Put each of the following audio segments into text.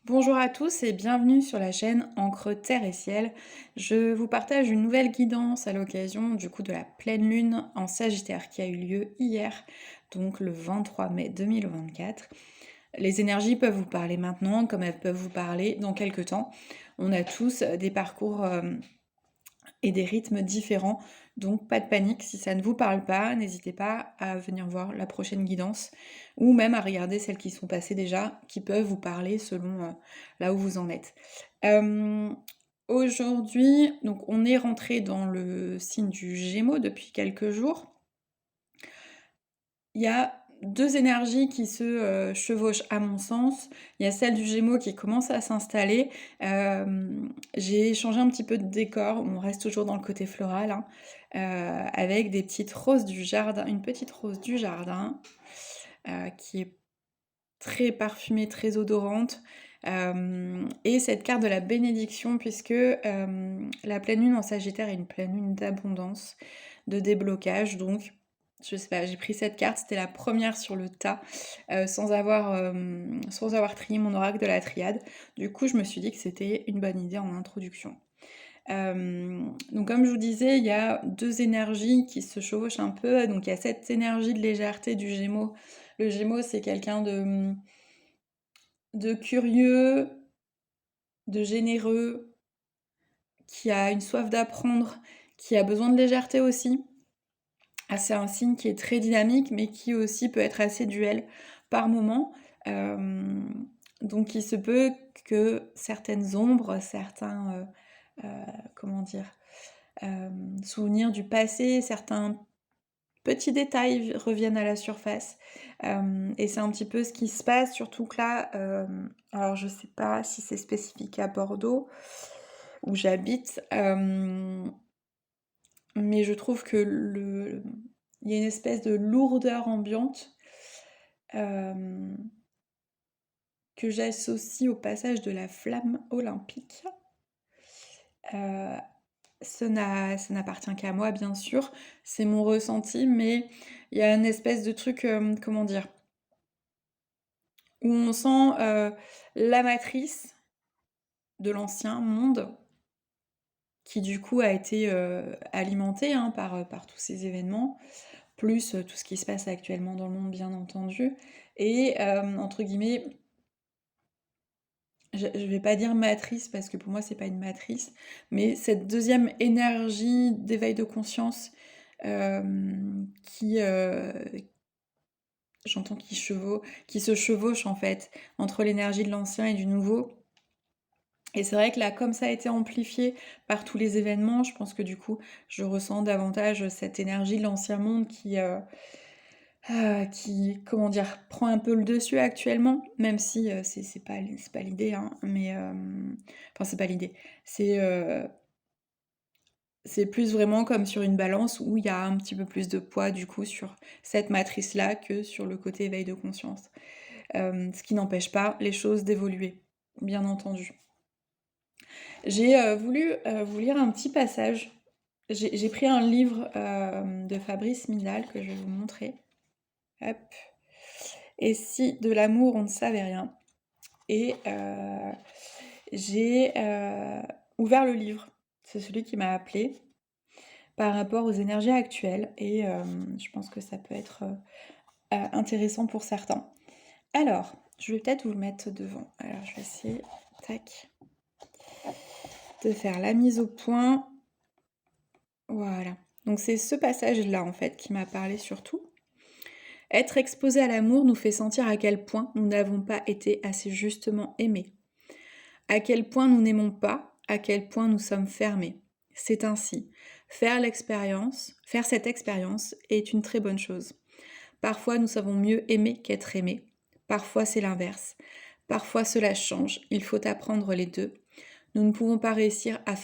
Bonjour à tous et bienvenue sur la chaîne Encre Terre et Ciel. Je vous partage une nouvelle guidance à l'occasion du coup de la pleine lune en Sagittaire qui a eu lieu hier, donc le 23 mai 2024. Les énergies peuvent vous parler maintenant comme elles peuvent vous parler dans quelques temps. On a tous des parcours et des rythmes différents, donc pas de panique. Si ça ne vous parle pas, n'hésitez pas à venir voir la prochaine guidance ou même à regarder celles qui sont passées déjà, qui peuvent vous parler selon là où vous en êtes. Euh, Aujourd'hui, donc on est rentré dans le signe du Gémeaux depuis quelques jours. Il y a 2 énergies qui se, chevauchent à mon sens. Il y a celle du Gémeaux qui commence à s'installer. J'ai changé un petit peu de décor, on reste toujours dans le côté floral, hein, avec des petites roses du jardin, une petite rose du jardin, qui est très parfumée, très odorante, et cette carte de la bénédiction puisque, la pleine lune en Sagittaire est une pleine lune d'abondance, de déblocage donc je sais pas, j'ai pris cette carte, c'était la première sur le tas, sans avoir trié mon oracle de la triade. Du coup, je me suis dit que c'était une bonne idée en introduction. Donc comme je vous disais, il y a 2 énergies qui se chevauchent un peu, donc il y a cette énergie de légèreté du Gémeaux. Le Gémeaux, c'est quelqu'un de curieux, de généreux, qui a une soif d'apprendre, qui a besoin de légèreté aussi. Ah, c'est un signe qui est très dynamique, mais qui aussi peut être assez duel par moment. Donc il se peut que certaines ombres, certains, comment dire? Souvenirs du passé, certains petits détails reviennent à la surface. Et c'est un petit peu ce qui se passe, surtout que là, alors je sais pas si c'est spécifique à Bordeaux, où j'habite, mais je trouve que il y a une espèce de lourdeur ambiante euh, que j'associe au passage de la flamme olympique. Euh, ça n'appartient qu'à moi, bien sûr, c'est mon ressenti, mais il y a une espèce de truc, comment dire, où on sent la matrice de l'ancien monde qui du coup a été alimentée hein, par tous ces événements, plus tout ce qui se passe actuellement dans le monde, bien entendu. Et entre guillemets, je vais pas dire matrice parce que pour moi c'est pas une matrice, mais cette deuxième énergie d'éveil de conscience qui, j'entends qui se chevauche en fait entre l'énergie de l'ancien et du nouveau. Et c'est vrai que là, comme ça a été amplifié par tous les événements, je pense que du coup, je ressens davantage cette énergie de l'ancien monde qui, comment dire, prend un peu le dessus actuellement, même si c'est pas l'idée, hein, mais enfin c'est pas l'idée. C'est euh, c'est plus vraiment comme sur une balance où il y a un petit peu plus de poids du coup sur cette matrice-là que sur le côté éveil de conscience. Ce qui n'empêche pas les choses d'évoluer, bien entendu. J'ai voulu vous lire un petit passage. J'ai pris un livre de Fabrice Midal que je vais vous montrer. Hop. Et si de l'amour on ne savait rien. Et j'ai ouvert le livre. C'est celui qui m'a appelé par rapport aux énergies actuelles. Et je pense que ça peut être intéressant pour certains. Alors, je vais peut-être vous le mettre devant. Alors, je vais essayer, tac, de faire la mise au point. Voilà. Donc c'est ce passage-là, en fait, qui m'a parlé surtout. Être exposé à l'amour nous fait sentir à quel point nous n'avons pas été assez justement aimés. À quel point nous n'aimons pas, à quel point nous sommes fermés. C'est ainsi. Faire cette expérience est une très bonne chose. Parfois nous savons mieux aimer qu'être aimés. Parfois c'est l'inverse. Parfois cela change. Il faut apprendre les deux. Nous ne pouvons pas réussir à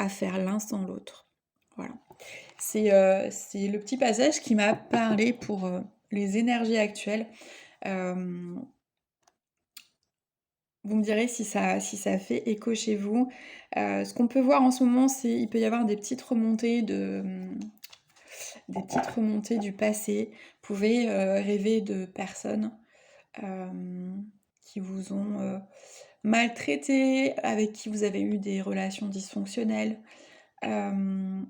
faire l'un sans l'autre. Voilà. C'est le petit passage qui m'a parlé pour les énergies actuelles. Euh, Vous me direz si ça fait écho chez vous. Ce qu'on peut voir en ce moment, c'est il peut y avoir des petites remontées du passé. Vous pouvez rêver de personnes euh, qui vous ont maltraités, avec qui vous avez eu des relations dysfonctionnelles, hem,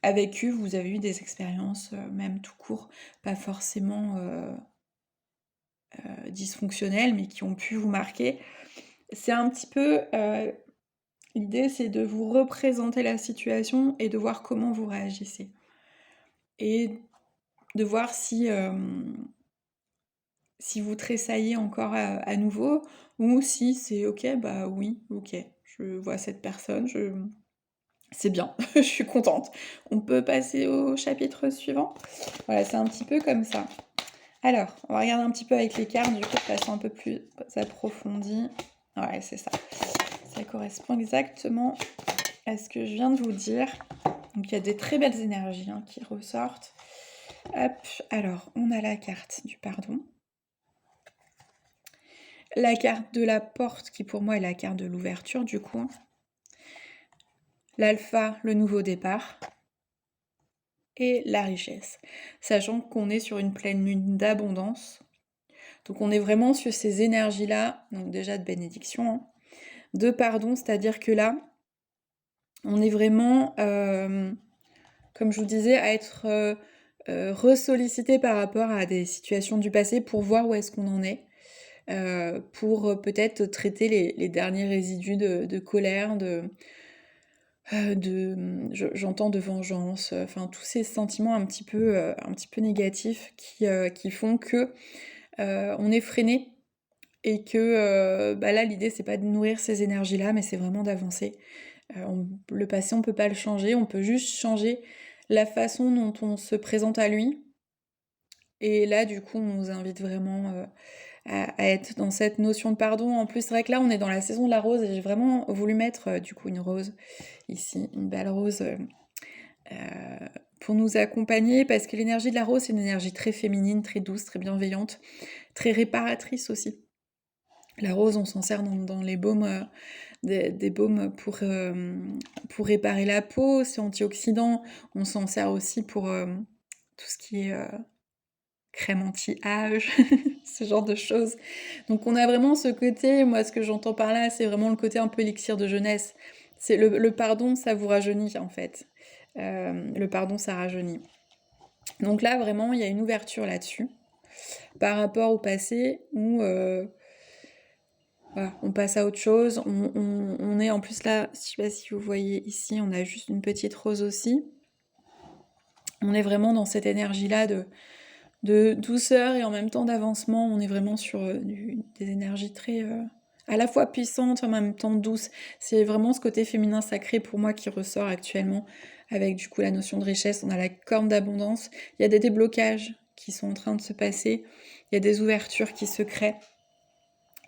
avec qui vous avez eu des expériences, même tout court, pas forcément, dysfonctionnelles, mais qui ont pu vous marquer. C'est un petit peu, l'idée c'est de vous représenter la situation et de voir comment vous réagissez. Et de voir si vous tressaillez encore à nouveau ou si c'est OK, bah oui, OK, je vois cette personne, c'est bien, je suis contente. On peut passer au chapitre suivant? Voilà, c'est un petit peu comme ça. Alors, on va regarder un petit peu avec les cartes, du coup, de façon un peu plus approfondie. Ouais, c'est ça. Ça correspond exactement à ce que je viens de vous dire. Donc, il y a des très belles énergies qui ressortent. Hop, alors, on a la carte du pardon. La carte de la porte, qui pour moi est la carte de l'ouverture, du coup. L'alpha, le nouveau départ. Et la richesse. Sachant qu'on est sur une pleine lune d'abondance. Donc on est vraiment sur ces énergies-là, donc déjà de bénédiction, de pardon, c'est-à-dire que là, on est vraiment, comme je vous disais, à être ressollicité par rapport à des situations du passé pour voir où est-ce qu'on en est. Pour peut-être traiter les derniers résidus de colère, j'entends de vengeance, enfin tous ces sentiments un petit peu négatifs qui font que on est freiné et que bah là l'idée c'est pas de nourrir ces énergies-là, mais c'est vraiment d'avancer. Le passé on peut pas le changer, on peut juste changer la façon dont on se présente à lui. Et là du coup on nous invite vraiment à être dans cette notion de pardon. En plus, c'est vrai que là, on est dans la saison de la rose et j'ai vraiment voulu mettre du coup une rose ici, une belle rose pour nous accompagner parce que l'énergie de la rose, c'est une énergie très féminine, très douce, très bienveillante, très réparatrice aussi. La rose, on s'en sert dans les baumes, des baumes pour réparer la peau, c'est antioxydant. On s'en sert aussi pour tout ce qui est crème anti-âge, ce genre de choses. Donc on a vraiment ce côté, moi ce que j'entends par là, c'est vraiment le côté un peu élixir de jeunesse. C'est le pardon, ça vous rajeunit en fait. Le pardon, ça rajeunit. Donc là, vraiment, il y a une ouverture là-dessus, par rapport au passé, où voilà, on passe à autre chose. On est en plus là, je sais pas si vous voyez ici, on a juste une petite rose aussi. On est vraiment dans cette énergie-là de douceur et en même temps d'avancement. On est vraiment sur des énergies très à la fois puissantes en même temps douces. C'est vraiment ce côté féminin sacré pour moi qui ressort actuellement avec du coup la notion de richesse. On a la corne d'abondance. Il y a des déblocages qui sont en train de se passer. Il y a des ouvertures qui se créent.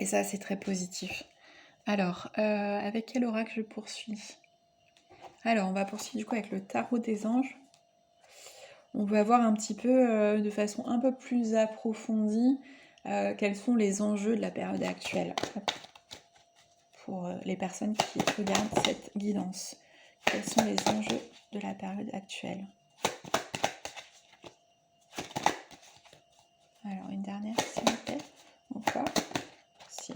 Et ça, c'est très positif. Alors, avec quel oracle je poursuis? Alors, on va poursuivre du coup avec le tarot des anges. On va voir un petit peu, de façon un peu plus approfondie, quels sont les enjeux de la période actuelle. Pour les personnes qui regardent cette guidance. Quels sont les enjeux de la période actuelle? Alors, une dernière, s'il vous plaît. Encore. Si.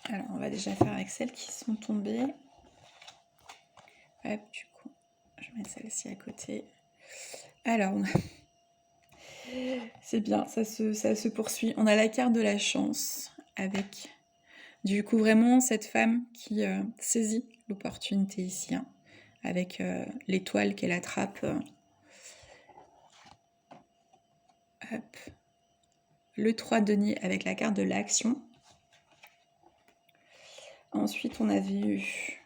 Alors, on va déjà faire avec celles qui sont tombées. Hop, du coup, je mets celle-ci à côté. Alors, c'est bien, ça se poursuit. On a la carte de la chance avec, du coup, vraiment cette femme qui saisit l'opportunité ici, avec l'étoile qu'elle attrape. Hop. Le 3 de denier avec la carte de l'action. Ensuite, on avait eu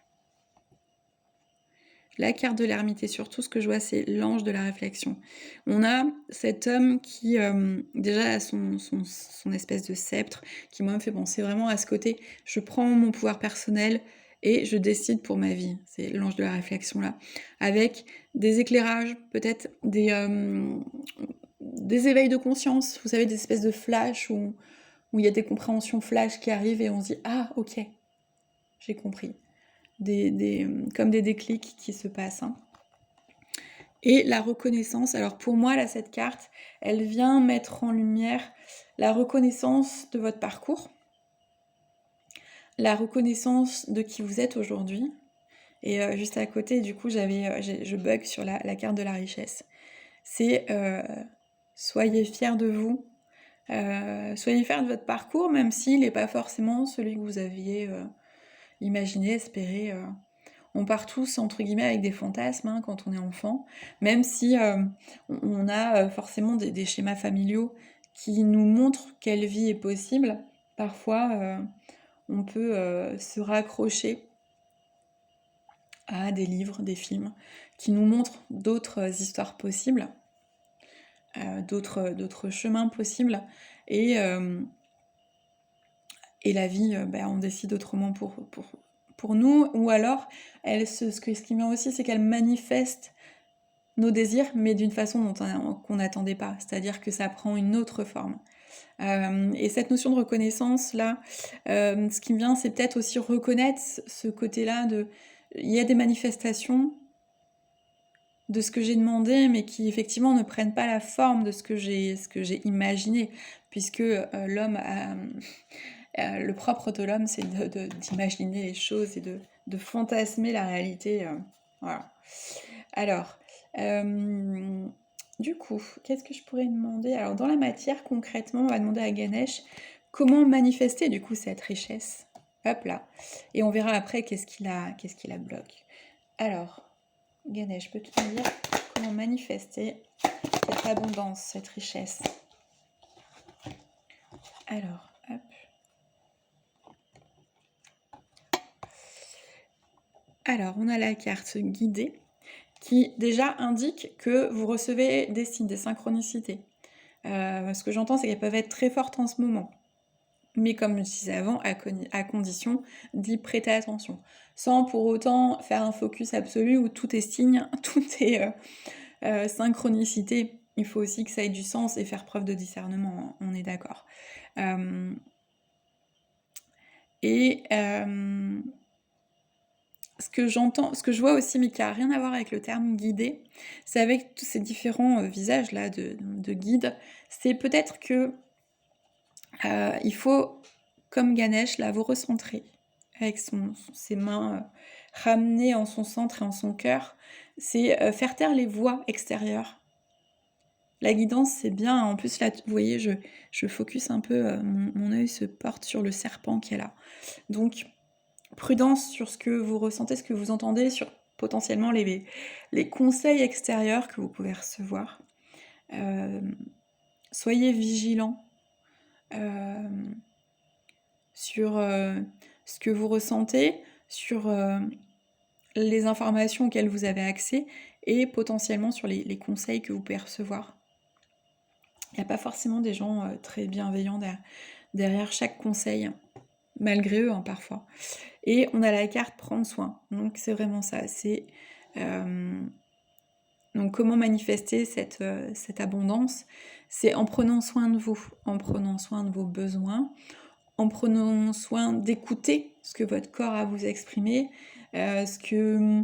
la carte de l'ermite et surtout, ce que je vois, c'est l'ange de la réflexion. On a cet homme qui, déjà, a son espèce de sceptre, qui, moi, me fait penser vraiment à ce côté, je prends mon pouvoir personnel et je décide pour ma vie. C'est l'ange de la réflexion, là. Avec des éclairages, peut-être des éveils de conscience, vous savez, des espèces de flashs où il y a des compréhensions flash qui arrivent et on se dit « Ah, ok, j'ai compris ». Comme des déclics qui se passent. Et la reconnaissance, alors pour moi, là, cette carte, elle vient mettre en lumière la reconnaissance de votre parcours, la reconnaissance de qui vous êtes aujourd'hui. Et juste à côté, du coup, je bug sur la carte de la richesse. C'est soyez fiers de vous, soyez fiers de votre parcours, même s'il n'est pas forcément celui que vous aviez imaginé, espéré. On part tous, entre guillemets, avec des fantasmes hein, quand on est enfant, même si on a forcément des schémas familiaux qui nous montrent quelle vie est possible. Parfois, on peut se raccrocher à des livres, des films, qui nous montrent d'autres histoires possibles, d'autres chemins possibles, et la vie, on décide autrement pour nous, ou alors, ce qui vient aussi, c'est qu'elle manifeste nos désirs, mais d'une façon qu'on n'attendait pas, c'est-à-dire que ça prend une autre forme. Et cette notion de reconnaissance, là, ce qui me vient, c'est peut-être aussi reconnaître ce côté-là de... Il y a des manifestations de ce que j'ai demandé, mais qui effectivement ne prennent pas la forme de ce que j'ai imaginé, puisque l'homme a... le propre de l'homme, c'est d'imaginer les choses et de fantasmer la réalité. Voilà. Alors, du coup, qu'est-ce que je pourrais demander? Alors, dans la matière, concrètement, on va demander à Ganesh comment manifester, du coup, cette richesse. Hop là. Et on verra après qu'est-ce qui la bloque. Alors, Ganesh, peux-tu me dire comment manifester cette abondance, cette richesse? Alors, hop. Alors, on a la carte guidée qui déjà indique que vous recevez des signes, des synchronicités. Ce que j'entends, c'est qu'elles peuvent être très fortes en ce moment. Mais comme je disais avant, à condition d'y prêter attention. Sans pour autant faire un focus absolu où tout est signe, tout est synchronicité. Il faut aussi que ça ait du sens et faire preuve de discernement, on est d'accord. Ce que je vois aussi, mais qui n'a rien à voir avec le terme guidé, c'est avec tous ces différents visages-là de guides, c'est peut-être que il faut, comme Ganesh, là, vous recentrer avec ses mains ramenées en son centre et en son cœur. C'est faire taire les voix extérieures. La guidance, c'est bien. En plus, là, vous voyez, je focus un peu, mon œil se porte sur le serpent qui est là. Donc, prudence sur ce que vous ressentez, ce que vous entendez, sur potentiellement les conseils extérieurs que vous pouvez recevoir. Soyez vigilants sur ce que vous ressentez, sur les informations auxquelles vous avez accès et potentiellement sur les conseils que vous pouvez recevoir. Il n'y a pas forcément des gens très bienveillants derrière chaque conseil, malgré eux parfois. Et on a la carte prendre soin. Donc c'est vraiment ça. C'est donc comment manifester cette abondance? C'est en prenant soin de vous, en prenant soin de vos besoins, en prenant soin d'écouter ce que votre corps a à vous exprimer, ce que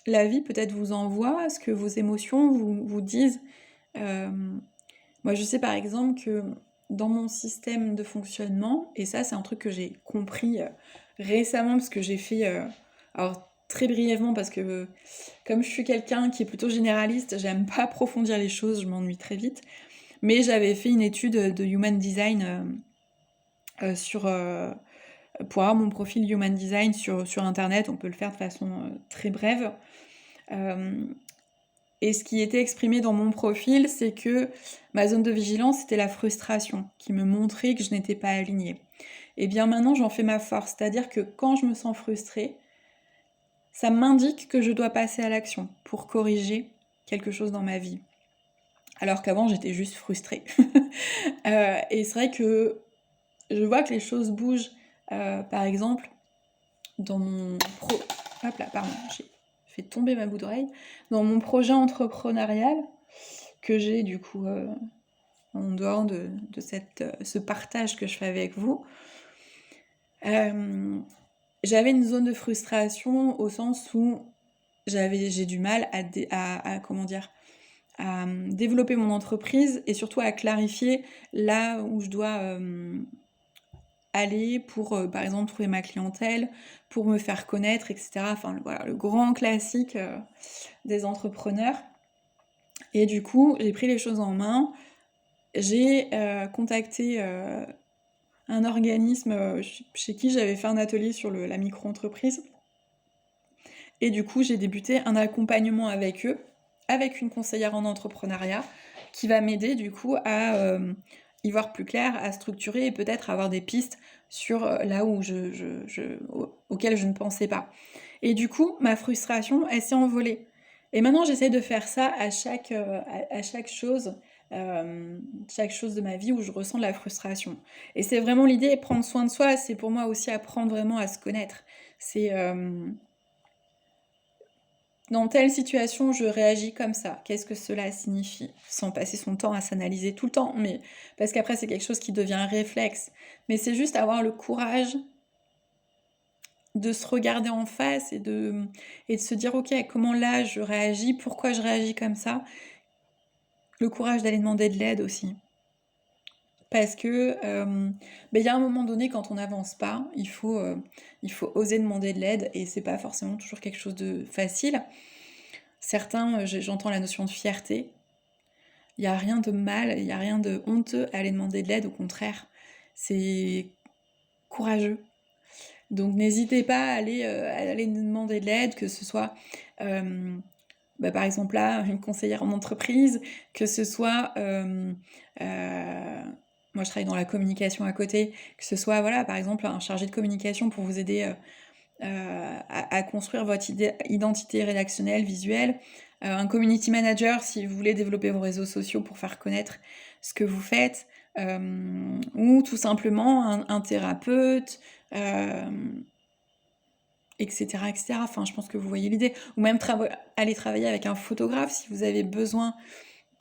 la vie peut-être vous envoie, ce que vos émotions vous disent. Moi je sais par exemple que dans mon système de fonctionnement, et ça c'est un truc que j'ai compris récemment parce que j'ai fait, alors très brièvement parce que comme je suis quelqu'un qui est plutôt généraliste, j'aime pas approfondir les choses, je m'ennuie très vite, mais j'avais fait une étude de Human Design pour avoir mon profil Human Design sur Internet, on peut le faire de façon très brève. Et ce qui était exprimé dans mon profil, c'est que ma zone de vigilance, c'était la frustration, qui me montrait que je n'étais pas alignée. Et bien maintenant, j'en fais ma force, c'est-à-dire que quand je me sens frustrée, ça m'indique que je dois passer à l'action pour corriger quelque chose dans ma vie. Alors qu'avant, j'étais juste frustrée. Et c'est vrai que je vois que les choses bougent. Par exemple, dans mon Hop là, pardon, j'ai fait tomber ma bout d'oreille. Dans mon projet entrepreneurial, que j'ai du coup en dehors de ce partage que je fais avec vous, j'avais une zone de frustration au sens où j'ai du mal à comment dire, à développer mon entreprise et surtout à clarifier là où je dois aller pour, par exemple, trouver ma clientèle, pour me faire connaître, et cetera. Enfin, voilà, le grand classique, des entrepreneurs. Et du coup, j'ai pris les choses en main. J'ai contacté un organisme chez qui j'avais fait un atelier sur la micro-entreprise. Et du coup, j'ai débuté un accompagnement avec eux, avec une conseillère en entrepreneuriat, qui va m'aider du coup à y voir plus clair, à structurer et peut-être avoir des pistes sur là où auquel je ne pensais pas. Et du coup, ma frustration, elle s'est envolée. Et maintenant, j'essaie de faire ça à chaque chose de ma vie où je ressens de la frustration. Et c'est vraiment l'idée, prendre soin de soi, c'est pour moi aussi apprendre vraiment à se connaître. C'est dans telle situation, je réagis comme ça. Qu'est-ce que cela signifie? Sans passer son temps à s'analyser tout le temps, mais parce qu'après c'est quelque chose qui devient un réflexe. Mais c'est juste avoir le courage de se regarder en face et de se dire ok, comment là je réagis, pourquoi je réagis comme ça. Le courage d'aller demander de l'aide aussi. Parce que y a un moment donné quand on n'avance pas, il faut oser demander de l'aide et c'est pas forcément toujours quelque chose de facile. Certains, j'entends la notion de fierté. Il n'y a rien de mal, il n'y a rien de honteux à aller demander de l'aide, au contraire. C'est courageux. Donc n'hésitez pas à aller demander de l'aide, que ce soit par exemple là, une conseillère en entreprise, que ce soit moi je travaille dans la communication à côté, que ce soit voilà par exemple un chargé de communication pour vous aider à construire votre identité rédactionnelle, visuelle, un community manager si vous voulez développer vos réseaux sociaux pour faire connaître ce que vous faites, ou tout simplement un thérapeute, etc., etc. Enfin, je pense que vous voyez l'idée. Ou même aller travailler avec un photographe si vous avez besoin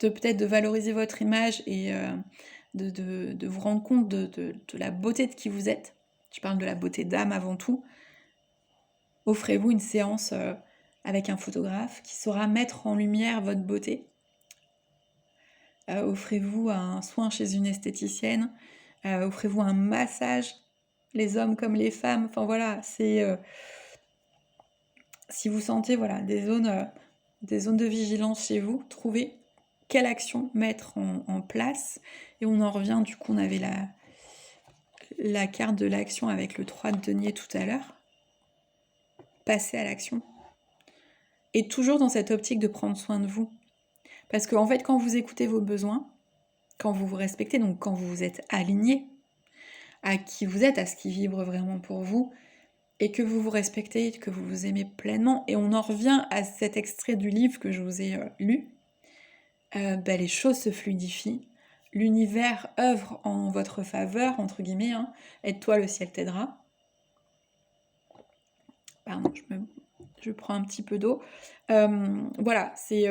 de peut-être de valoriser votre image et de vous rendre compte de la beauté de qui vous êtes. Je parle de la beauté d'âme avant tout. Offrez-vous une séance avec un photographe qui saura mettre en lumière votre beauté. Offrez-vous un soin chez une esthéticienne. Offrez-vous un massage, les hommes comme les femmes. Enfin voilà, c'est si vous sentez voilà des zones de vigilance chez vous, trouvez quelle action mettre en place. Et on en revient, du coup, on avait la carte de l'action avec le 3 de denier tout à l'heure. Passez à l'action. Et toujours dans cette optique de prendre soin de vous. Parce qu'en fait, quand vous écoutez vos besoins, quand vous vous respectez, donc quand vous vous êtes aligné à qui vous êtes, à ce qui vibre vraiment pour vous, et que vous vous respectez, que vous vous aimez pleinement, et on en revient à cet extrait du livre que je vous ai lu, les choses se fluidifient, l'univers œuvre en votre faveur, entre guillemets, hein. Aide-toi, le ciel t'aidera. Pardon, je prends un petit peu d'eau. Voilà, c'est...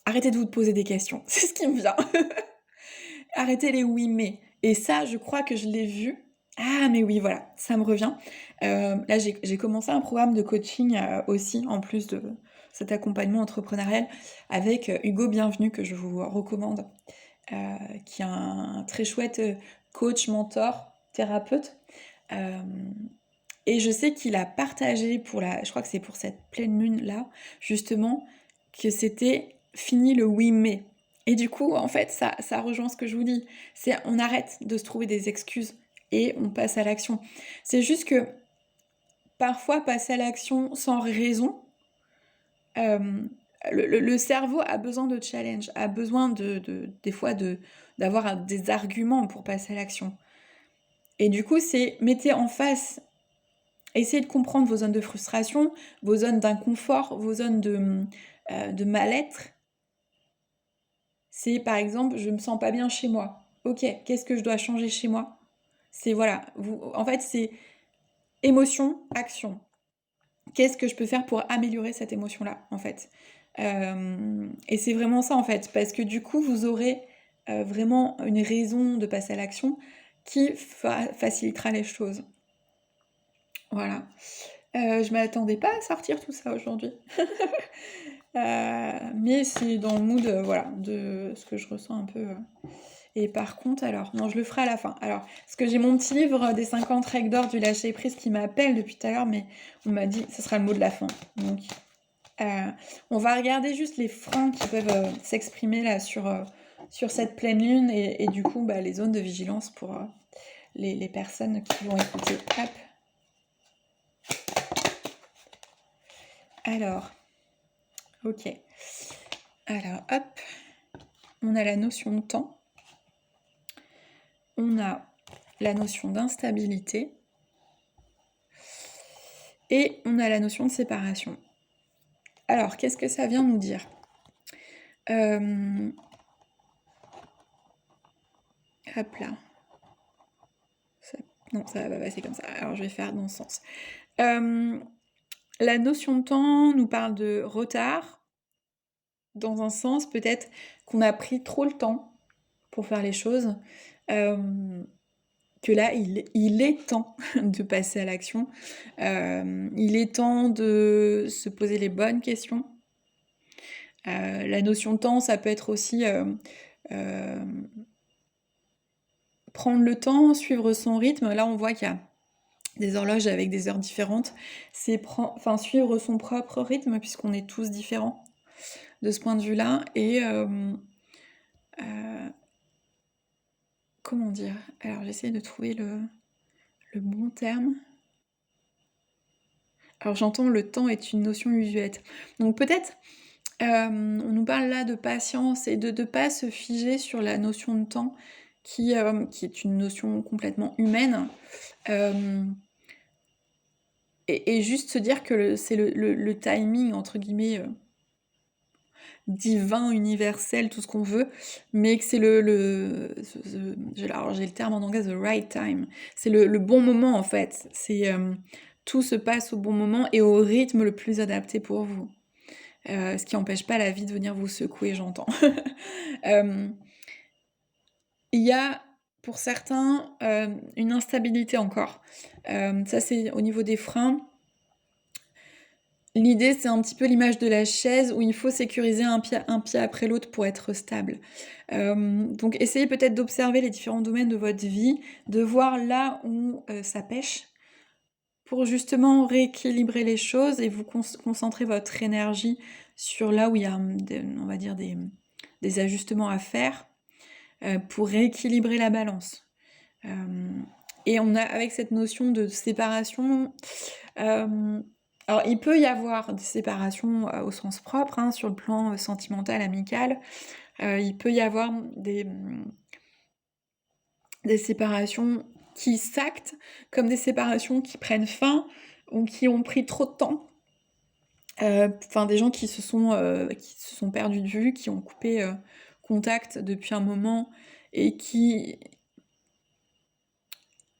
Arrêtez de vous poser des questions, c'est ce qui me vient. Arrêtez les oui mais. Et ça, je crois que je l'ai vu. Ah mais oui, voilà, ça me revient. Là, j'ai commencé un programme de coaching aussi, en plus de cet accompagnement entrepreneurial, avec Hugo Bienvenu, que je vous recommande, qui est un très chouette coach, mentor, thérapeute. Et je sais qu'il a partagé je crois que c'est pour cette pleine lune là, justement, que c'était fini le oui mais. Et du coup, en fait, ça rejoint ce que je vous dis. C'est on arrête de se trouver des excuses et on passe à l'action. C'est juste que parfois passer à l'action sans raison, le cerveau a besoin de challenge, a besoin des fois d'avoir des arguments pour passer à l'action. Et du coup, c'est mettez en face. Essayez de comprendre vos zones de frustration, vos zones d'inconfort, vos zones de mal-être. C'est par exemple, je me sens pas bien chez moi. Ok, qu'est-ce que je dois changer chez moi? C'est voilà, en fait, c'est émotion, action. Qu'est-ce que je peux faire pour améliorer cette émotion-là, en fait? Et c'est vraiment ça, en fait, parce que du coup, vous aurez vraiment une raison de passer à l'action qui facilitera les choses. Voilà. Je m'attendais pas à sortir tout ça aujourd'hui. Mais c'est dans le mood, voilà, de ce que je ressens un peu. Et par contre, alors, non, je le ferai à la fin. Alors, parce que j'ai mon petit livre des 50 règles d'or du lâcher prise qui m'appelle depuis tout à l'heure, mais on m'a dit ce sera le mot de la fin. Donc, on va regarder juste les freins qui peuvent s'exprimer là sur cette pleine lune et du coup, les zones de vigilance pour les personnes qui vont écouter. Hop. Alors, ok. Alors, hop. On a la notion de temps. On a la notion d'instabilité. Et on a la notion de séparation. Alors, qu'est-ce que ça vient nous dire ? Hop là. Non, ça va pas passer comme ça. Alors, je vais faire dans ce sens. La notion de temps nous parle de retard. Dans un sens, peut-être qu'on a pris trop le temps pour faire les choses. Que là, il est temps de passer à l'action. Il est temps de se poser les bonnes questions. La notion de temps, ça peut être aussi prendre le temps, suivre son rythme. Là, on voit qu'il y a des horloges avec des heures différentes. C'est suivre son propre rythme, puisqu'on est tous différents de ce point de vue-là. Et comment dire ? Alors, j'essaie de trouver le bon terme. Alors, j'entends le temps est une notion usuelle. Donc, peut-être, on nous parle là de patience et de ne pas se figer sur la notion de temps qui est une notion complètement humaine. Et juste se dire que c'est le timing, entre guillemets, divin, universel, tout ce qu'on veut, mais que c'est alors j'ai le terme en anglais, the right time. C'est le bon moment, en fait. C'est tout se passe au bon moment et au rythme le plus adapté pour vous. Ce qui n'empêche pas la vie de venir vous secouer, j'entends. Il y a, pour certains, une instabilité encore. Ça, c'est au niveau des freins. L'idée, c'est un petit peu l'image de la chaise où il faut sécuriser un pied après l'autre pour être stable. Donc essayez peut-être d'observer les différents domaines de votre vie, de voir là où ça pêche, pour justement rééquilibrer les choses et vous concentrer votre énergie sur là où il y a, on va dire, des ajustements à faire pour rééquilibrer la balance. Et on a, avec cette notion de séparation... alors, il peut y avoir des séparations au sens propre, hein, sur le plan sentimental, amical. Il peut y avoir des séparations qui s'actent, comme des séparations qui prennent fin ou qui ont pris trop de temps. Des gens qui se sont perdus de vue, qui ont coupé contact depuis un moment et qui...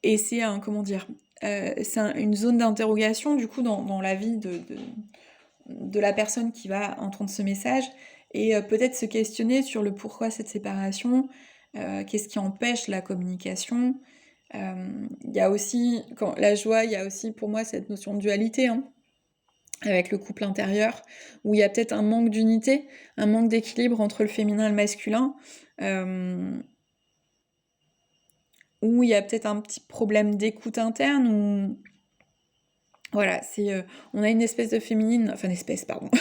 Et c'est un... Comment dire c'est une zone d'interrogation, du coup, dans la vie de la personne qui va entendre ce message, et peut-être se questionner sur le pourquoi cette séparation, qu'est-ce qui empêche la communication. Il y a aussi, la joie, il y a aussi pour moi cette notion de dualité, hein, avec le couple intérieur, où il y a peut-être un manque d'unité, un manque d'équilibre entre le féminin et le masculin, où il y a peut-être un petit problème d'écoute interne, où voilà, on a une espèce de féminine, enfin une espèce, pardon,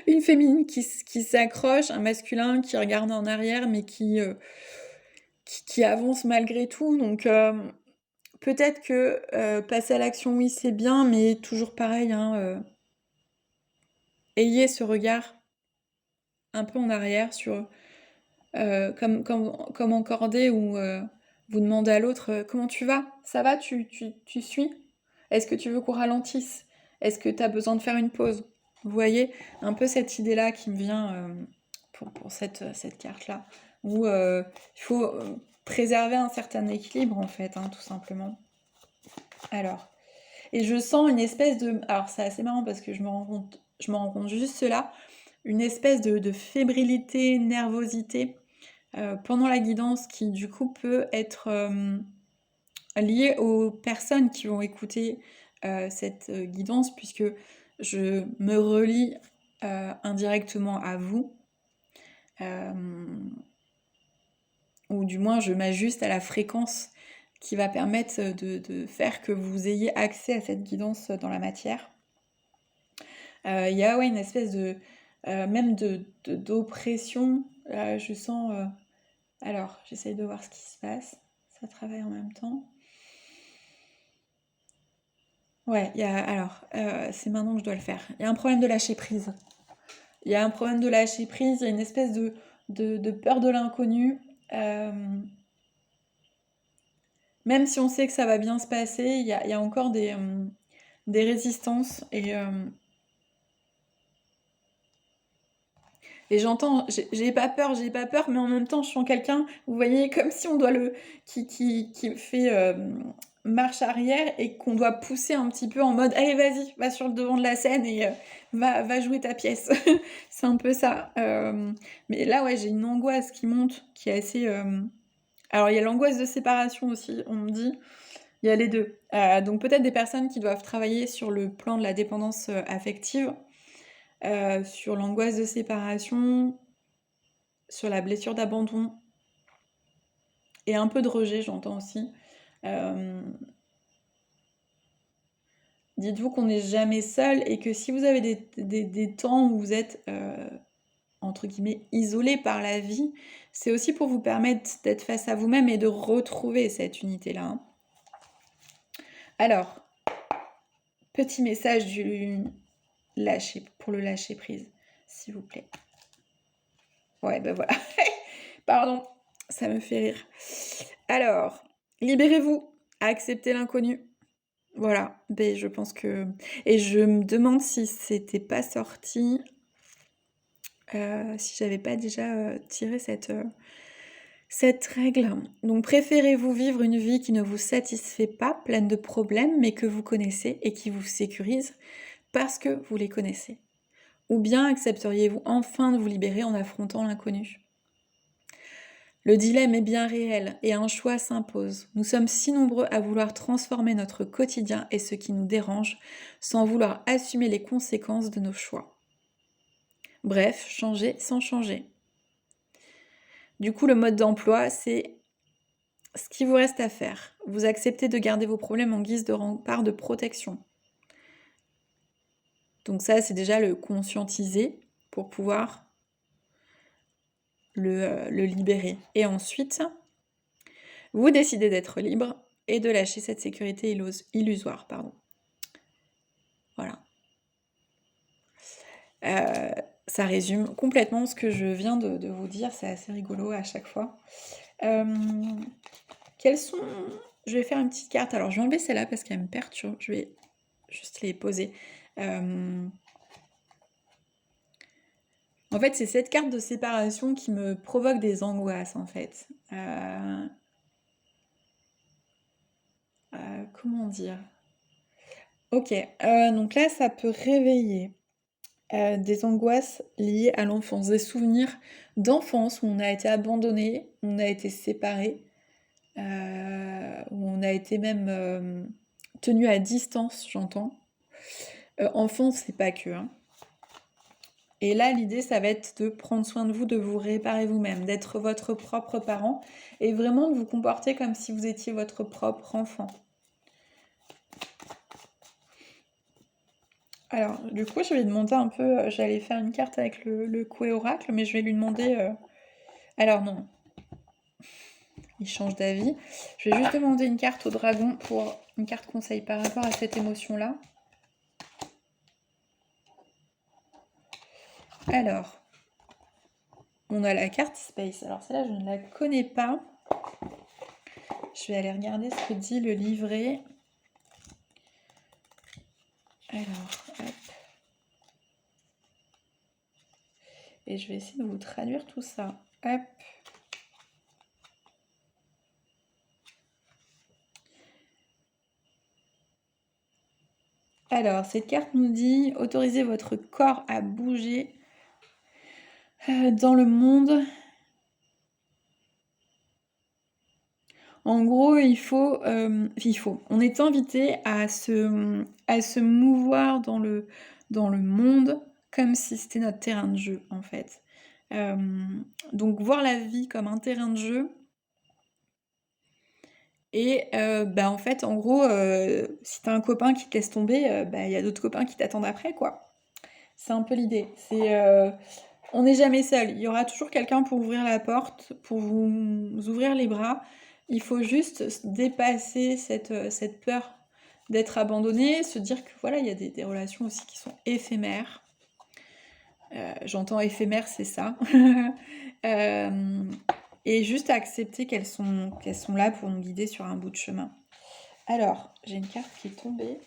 une féminine qui s'accroche, un masculin qui regarde en arrière, mais qui avance malgré tout. Donc peut-être que passer à l'action, oui, c'est bien, mais toujours pareil, hein, ayez ce regard un peu en arrière sur comme encordé où vous demandez à l'autre comment tu vas? Ça va? Tu suis? Est-ce que tu veux qu'on ralentisse? Est-ce que tu as besoin de faire une pause? Vous voyez, un peu cette idée-là qui me vient pour cette carte-là, où il faut préserver un certain équilibre, en fait, hein, tout simplement. Alors, et je sens une espèce de... Alors, c'est assez marrant parce que je me rends compte juste là, une espèce de fébrilité, nervosité pendant la guidance qui, du coup, peut être liée aux personnes qui vont écouter cette guidance, puisque je me relie indirectement à vous, où ou du moins je m'ajuste à la fréquence qui va permettre de faire que vous ayez accès à cette guidance dans la matière. Il y a une espèce de même d'oppression. Je sens. Alors, j'essaye de voir ce qui se passe. Ça travaille en même temps. Ouais, c'est maintenant que je dois le faire. Il y a un problème de lâcher prise. Il y a un problème de lâcher prise, il y a une espèce de peur de l'inconnu. Même si on sait que ça va bien se passer, il y a encore des résistances. Et j'entends, j'ai pas peur, mais en même temps, je sens quelqu'un, vous voyez, comme si on doit qui fait marche arrière et qu'on doit pousser un petit peu en mode, allez, vas-y, va sur le devant de la scène et va jouer ta pièce. C'est un peu ça. Mais là, ouais, j'ai une angoisse qui monte, qui est assez. Alors, il y a l'angoisse de séparation aussi, on me dit. Il y a les deux. Donc, peut-être des personnes qui doivent travailler sur le plan de la dépendance affective. Sur l'angoisse de séparation, sur la blessure d'abandon et un peu de rejet, j'entends aussi. Dites-vous qu'on n'est jamais seul et que si vous avez des temps où vous êtes, entre guillemets, isolé par la vie, c'est aussi pour vous permettre d'être face à vous-même et de retrouver cette unité-là. Hein. Alors, petit message pour le lâcher prise, s'il vous plaît. Ouais, ben voilà. Pardon, ça me fait rire. Alors, libérez-vous, acceptez l'inconnu. Voilà, ben je pense que... Et je me demande si c'était pas sorti, si j'avais pas déjà tiré cette règle. Donc, préférez-vous vivre une vie qui ne vous satisfait pas, pleine de problèmes, mais que vous connaissez et qui vous sécurise parce que vous les connaissez? Ou bien accepteriez-vous enfin de vous libérer en affrontant l'inconnu? Le dilemme est bien réel et un choix s'impose. Nous sommes si nombreux à vouloir transformer notre quotidien et ce qui nous dérange sans vouloir assumer les conséquences de nos choix. Bref, changer sans changer. Du coup, le mode d'emploi, c'est ce qui vous reste à faire. Vous acceptez de garder vos problèmes en guise de rempart de protection. Donc ça, c'est déjà le conscientiser pour pouvoir le libérer. Et ensuite, vous décidez d'être libre et de lâcher cette sécurité illusoire. Voilà. Ça résume complètement ce que je viens de vous dire, c'est assez rigolo à chaque fois. Quels sont... Je vais faire une petite carte, alors je vais enlever celle-là parce qu'elle me perturbe, je vais juste les poser. En fait, c'est cette carte de séparation qui me provoque des angoisses, en fait. Comment dire? Ok, donc là, ça peut réveiller des angoisses liées à l'enfance, des souvenirs d'enfance où on a été abandonné, où on a été séparé, où on a été même tenu à distance, j'entends. Enfance, c'est pas que, hein. Et là, l'idée, ça va être de prendre soin de vous, de vous réparer vous-même, d'être votre propre parent et vraiment de vous comporter comme si vous étiez votre propre enfant. Alors, du coup, je vais demander un peu... j'allais faire une carte avec le Coué Oracle, mais je vais lui demander... Alors, non. Il change d'avis. Je vais juste demander une carte au dragon pour une carte conseil par rapport à cette émotion-là. Alors, on a la carte Space. Alors, celle-là, je ne la connais pas. Je vais aller regarder ce que dit le livret. Alors, hop. Et je vais essayer de vous traduire tout ça. Hop. Alors, cette carte nous dit « Autorisez votre corps à bouger dans le monde ». En gros, on est invité à se mouvoir dans le monde comme si c'était notre terrain de jeu, en fait. Donc, voir la vie comme un terrain de jeu, et bah, en fait, en gros, si tu as un copain qui te laisse tomber, bah, il y a d'autres copains qui t'attendent après, quoi. C'est un peu l'idée. On n'est jamais seul. Il y aura toujours quelqu'un pour ouvrir la porte, pour vous ouvrir les bras. Il faut juste dépasser cette peur d'être abandonné, se dire que voilà, il y a des relations aussi qui sont éphémères. J'entends éphémère, c'est ça. Et juste accepter qu'elles sont là pour nous guider sur un bout de chemin. Alors, j'ai une carte qui est tombée.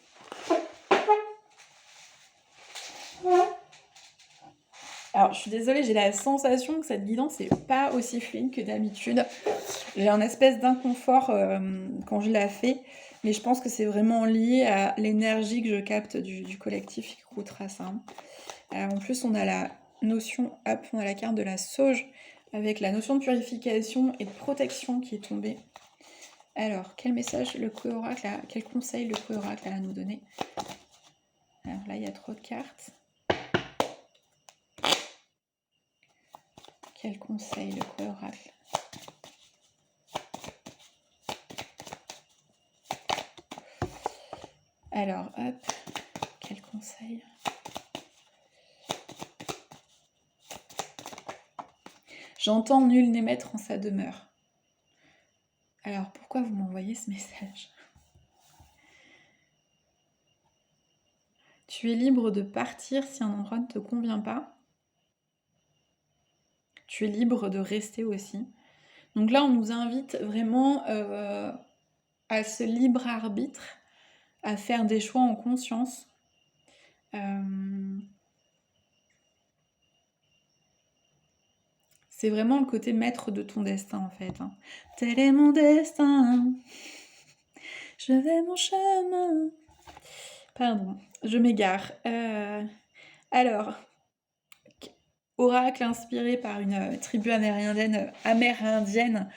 Alors, je suis désolée, j'ai la sensation que cette guidance n'est pas aussi fluide que d'habitude. J'ai un espèce d'inconfort quand je la fais, mais je pense que c'est vraiment lié à l'énergie que je capte du collectif Ikrutrasa. En plus, on a la notion, hop, on a la carte de la sauge, avec la notion de purification et de protection qui est tombée. Alors, quel message le Kue-Oracle a, quel conseil le Kue-Oracle a à nous donner? Alors là, il y a trop de cartes. Quel conseil le Kue-Oracle? Alors, hop, quel conseil? J'entends nul n'est maître en sa demeure. Alors, pourquoi vous m'envoyez ce message? Tu es libre de partir si un endroit ne te convient pas. Tu es libre de rester aussi. Donc là, on nous invite vraiment à ce libre arbitre, à faire des choix en conscience. C'est vraiment le côté maître de ton destin, en fait. Hein. Tel est mon destin, je vais mon chemin. Pardon, je m'égare. Alors, oracle inspiré par une tribu amérindienne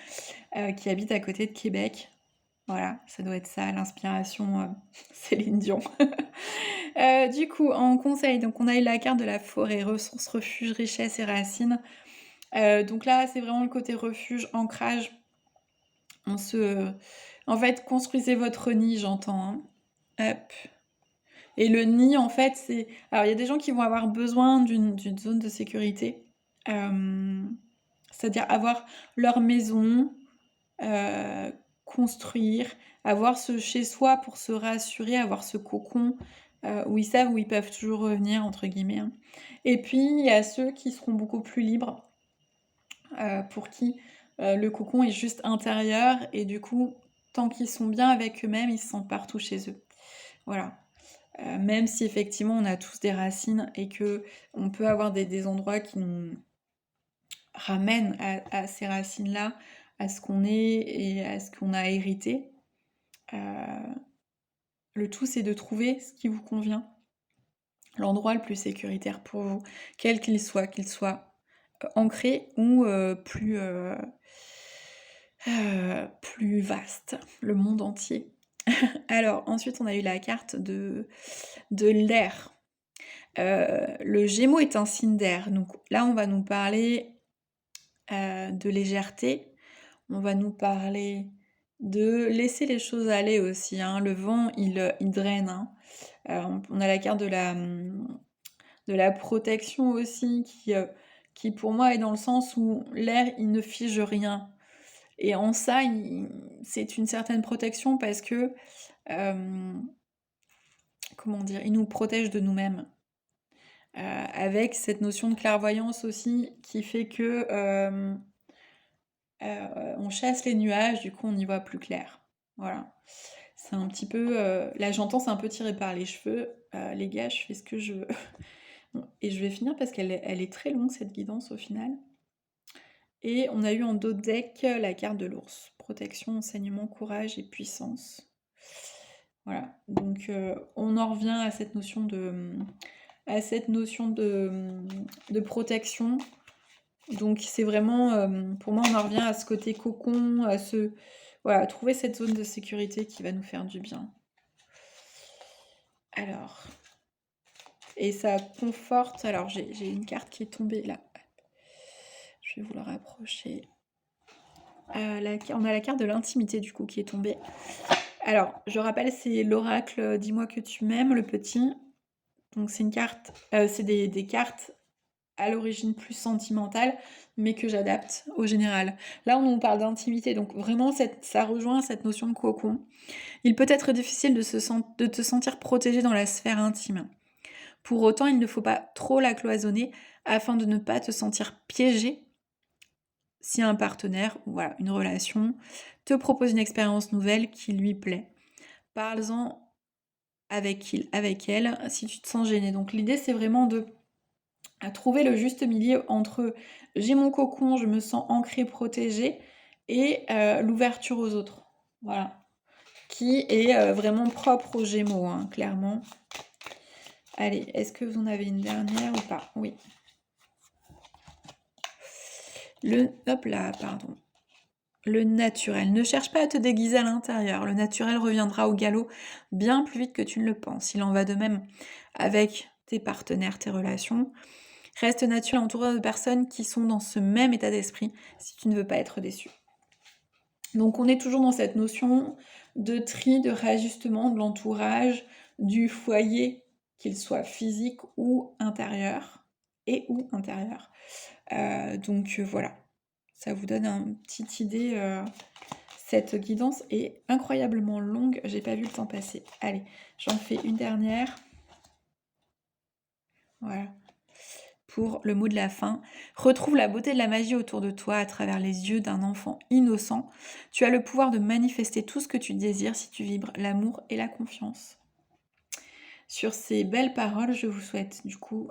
qui habite à côté de Québec. Voilà, ça doit être ça, l'inspiration Céline Dion. Du coup, en conseil, donc on a eu la carte de la forêt, ressources, refuge, richesse et racines. Donc là, c'est vraiment le côté refuge, ancrage. En fait, construisez votre nid, j'entends. Hein. Hop. Et le nid, en fait, c'est... Alors, il y a des gens qui vont avoir besoin d'une zone de sécurité. C'est-à-dire avoir leur maison, construire, avoir ce chez-soi pour se rassurer, avoir ce cocon où ils savent où ils peuvent toujours revenir, entre guillemets. Hein. Et puis, il y a ceux qui seront beaucoup plus libres, pour qui le cocon est juste intérieur, et du coup, tant qu'ils sont bien avec eux-mêmes, ils se sentent partout chez eux. Voilà. Même si effectivement on a tous des racines et que on peut avoir des endroits qui nous ramènent à ces racines-là, à ce qu'on est et à ce qu'on a hérité. Le tout, c'est de trouver ce qui vous convient, l'endroit le plus sécuritaire pour vous, quel qu'il soit ancré ou plus vaste, le monde entier. Alors, ensuite, on a eu la carte de l'air. Le Gémeaux est un signe d'air, donc là, on va nous parler de légèreté, on va nous parler de laisser les choses aller aussi. Hein. Le vent, il draine. Hein. On a la carte de la protection aussi, qui pour moi est dans le sens où l'air, il ne fige rien. Et en ça, c'est une certaine protection parce que, comment dire, il nous protège de nous-mêmes. Avec cette notion de clairvoyance aussi qui fait que on chasse les nuages, du coup on y voit plus clair. Voilà. C'est un petit peu... là j'entends, c'est un peu tiré par les cheveux. Les gars, je fais ce que je veux. Bon, et je vais finir parce qu'elle est très longue cette guidance au final. Et on a eu en dos de deck la carte de l'ours. Protection, enseignement, courage et puissance. Voilà. Donc on en revient à cette notion de protection. Donc c'est vraiment, pour moi, on en revient à ce côté cocon, voilà, trouver cette zone de sécurité qui va nous faire du bien. Alors, et ça conforte, alors j'ai une carte qui est tombée là. Je vais vous la rapprocher. On a la carte de l'intimité du coup qui est tombée. Alors, je rappelle, c'est l'oracle, «Dis-moi que tu m'aimes», le petit. Donc c'est une carte, c'est des cartes à l'origine plus sentimentales, mais que j'adapte au général. Là, on nous parle d'intimité, donc vraiment ça rejoint cette notion de cocon. Il peut être difficile de te sentir protégé dans la sphère intime. Pour autant, il ne faut pas trop la cloisonner afin de ne pas te sentir piégé si un partenaire ou voilà, une relation te propose une expérience nouvelle qui lui plaît. Parle-en avec il, avec elle, si tu te sens gêné. Donc l'idée, c'est vraiment de trouver le juste milieu entre j'ai mon cocon, je me sens ancrée, protégée, et l'ouverture aux autres. Voilà. Qui est vraiment propre aux Gémeaux, hein, clairement. Allez, est-ce que vous en avez une dernière ou pas? Oui. Hop là, pardon. Le naturel. Ne cherche pas à te déguiser à l'intérieur. Le naturel reviendra au galop bien plus vite que tu ne le penses. Il en va de même avec tes partenaires, tes relations. Reste naturel entouré de personnes qui sont dans ce même état d'esprit si tu ne veux pas être déçu. Donc on est toujours dans cette notion de tri, de réajustement de l'entourage, du foyer, qu'il soit physique ou intérieur, et ou intérieur. Voilà, ça vous donne une petite idée. Cette guidance est incroyablement longue, j'ai pas vu le temps passer. Allez, j'en fais une dernière. Voilà. Pour le mot de la fin, retrouve la beauté de la magie autour de toi à travers les yeux d'un enfant innocent. Tu as le pouvoir de manifester tout ce que tu désires si tu vibres l'amour et la confiance. Sur ces belles paroles, je vous souhaite du coup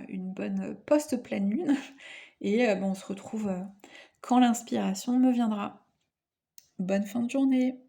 une bonne post-pleine lune et on se retrouve quand l'inspiration me viendra. Bonne fin de journée!